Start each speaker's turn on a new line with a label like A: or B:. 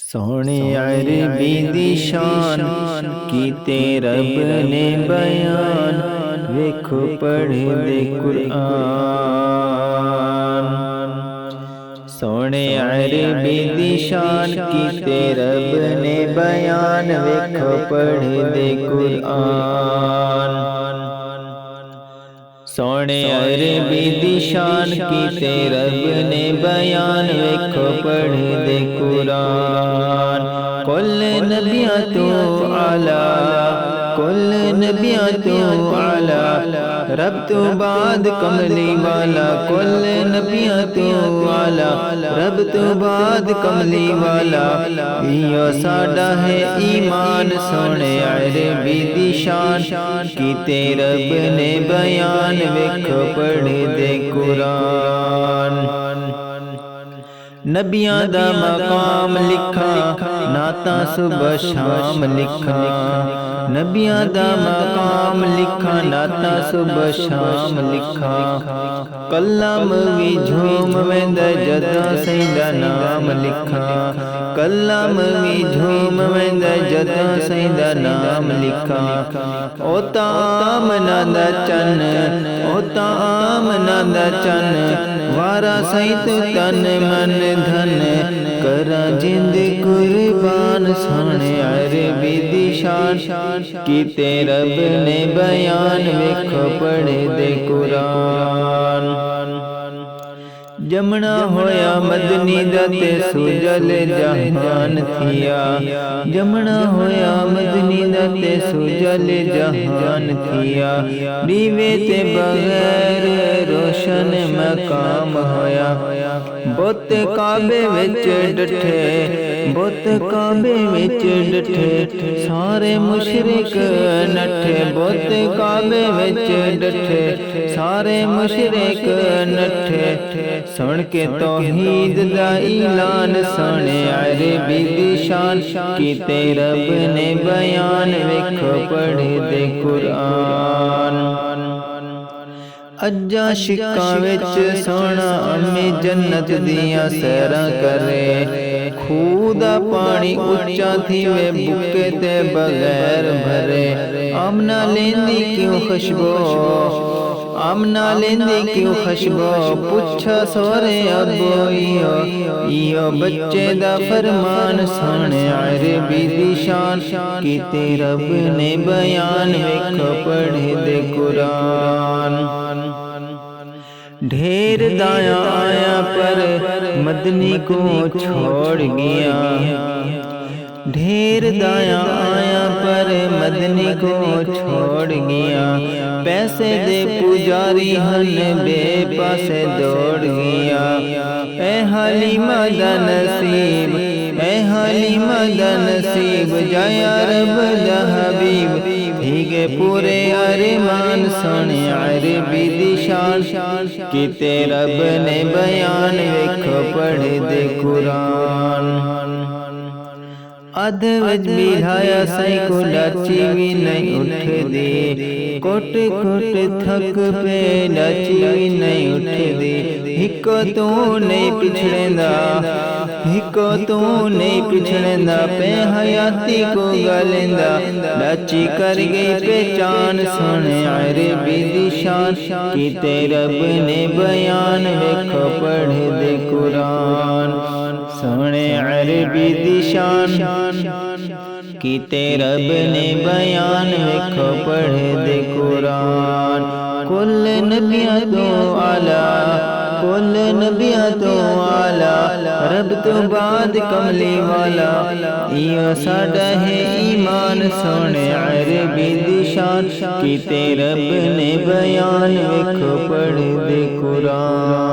A: सोने अरबी दी शान कीते रब ने बयान, वेखो पढ़ दे कुरान। सोने अरबी दी शान कीते रब ने बयान, वेखो पढ़ दे कुरान। सोने अरबी दी शान कीते रब ने बयान, वेखो पढ़ दे कुरान। कुल नबियां तो आला, कुल नबियां तो आला, रब तो बाद कमली वाला। कुल नबियां तो आला, रब तो बाद कमली वाला। इयो साडा है ईमान, सोने अरबी दी शान कीते रब ने बयान, वेखो पढ़ दे कुरान। नबियां दा मकाम लिखा, नाता सुबह शाम लिखा। नबियां दा मकाम लिखा, नाता सुबह शाम लिखा। कलम भी झूम वेंदा जदों सैंदा नाम लिखा। कलम भी झूम वेंदा जदों सैंदा नाम लिखा। ओ तामना दा चन, ओ तामना दा चन, वारा सही तू तन मन धन, करा जिंद कुर्बान। सोने अरबी दी शान कीते रब ने बयान, वेखो पढ़ दे कुरान। जमना होया मदनी दा ते सुजल जहान थिया। जमना होया मदनी दा ते सुजल जहान थिया। दीवे ते बगैर रोशन मकाम होया। बुत काबे विच डठे, बुत काबे विच डठे, सारे मुशरिक नठे। बुत काबे विच डठे, सारे मुशरिक नठे। सुन के तौहीद दा ऐलान, सोने अरबी दी शान कीते रब ने बयान, वेखो पढ़ दे कुरान। अज्जा शिक्का विच सोना अम्मी जन्नत दियां सैरां करे। खूह दा पानी उच्चा थीवे, बुके ते बगैर भरे। आमना लेंदी क्यों खुशबू, आमना लेंदी क्यों खुशबू, पुछा सोरे अबो इयो, इयो बच्चे दा फरमान। सोने अरबी दी शान कीते रब ने बयान, वेखो पढ़ दे कुरान। ढेर दाया आया पर मदनी को छोड़ गया। ढेर दाया आया पर मदनी को छोड़ गया। पैसे दे पुजारी हन बेपासे दौड़ गया। ए हलीमा दा नसीब, ए हलीमा दा नसीब, जाया रब दा हबीब, भीगे पूरे अरमान। सोने अरबी दी शान कीते रब ने बयान, वेखो पढ़ दे कुरान। अध विच बिठाया सही को डाची भी नहीं उठदी। कोट कोट थक पे डाची भी नहीं उठदी। हिको तू नहीं पिछड़ेंदा, हिको तू नहीं पिछड़ेंदा, पे हयाती को गालेंदा, डाची कर गई पहचान। सोने अरबी दी शान कीते रब ने बयान, वेखो पढ़ दे कुरान। सोने अरबी दी शान कीते रब ने बयान, वेखो पढ़ दे कुरान। कुल नबियां तो आला, कुल नबियां तो आला, रब तो बाद कमली वाला। इयो साडा है ईमान, सोने अरबी दी शान कीते रब ने बयान, वेखो पढ़ दे कुरान।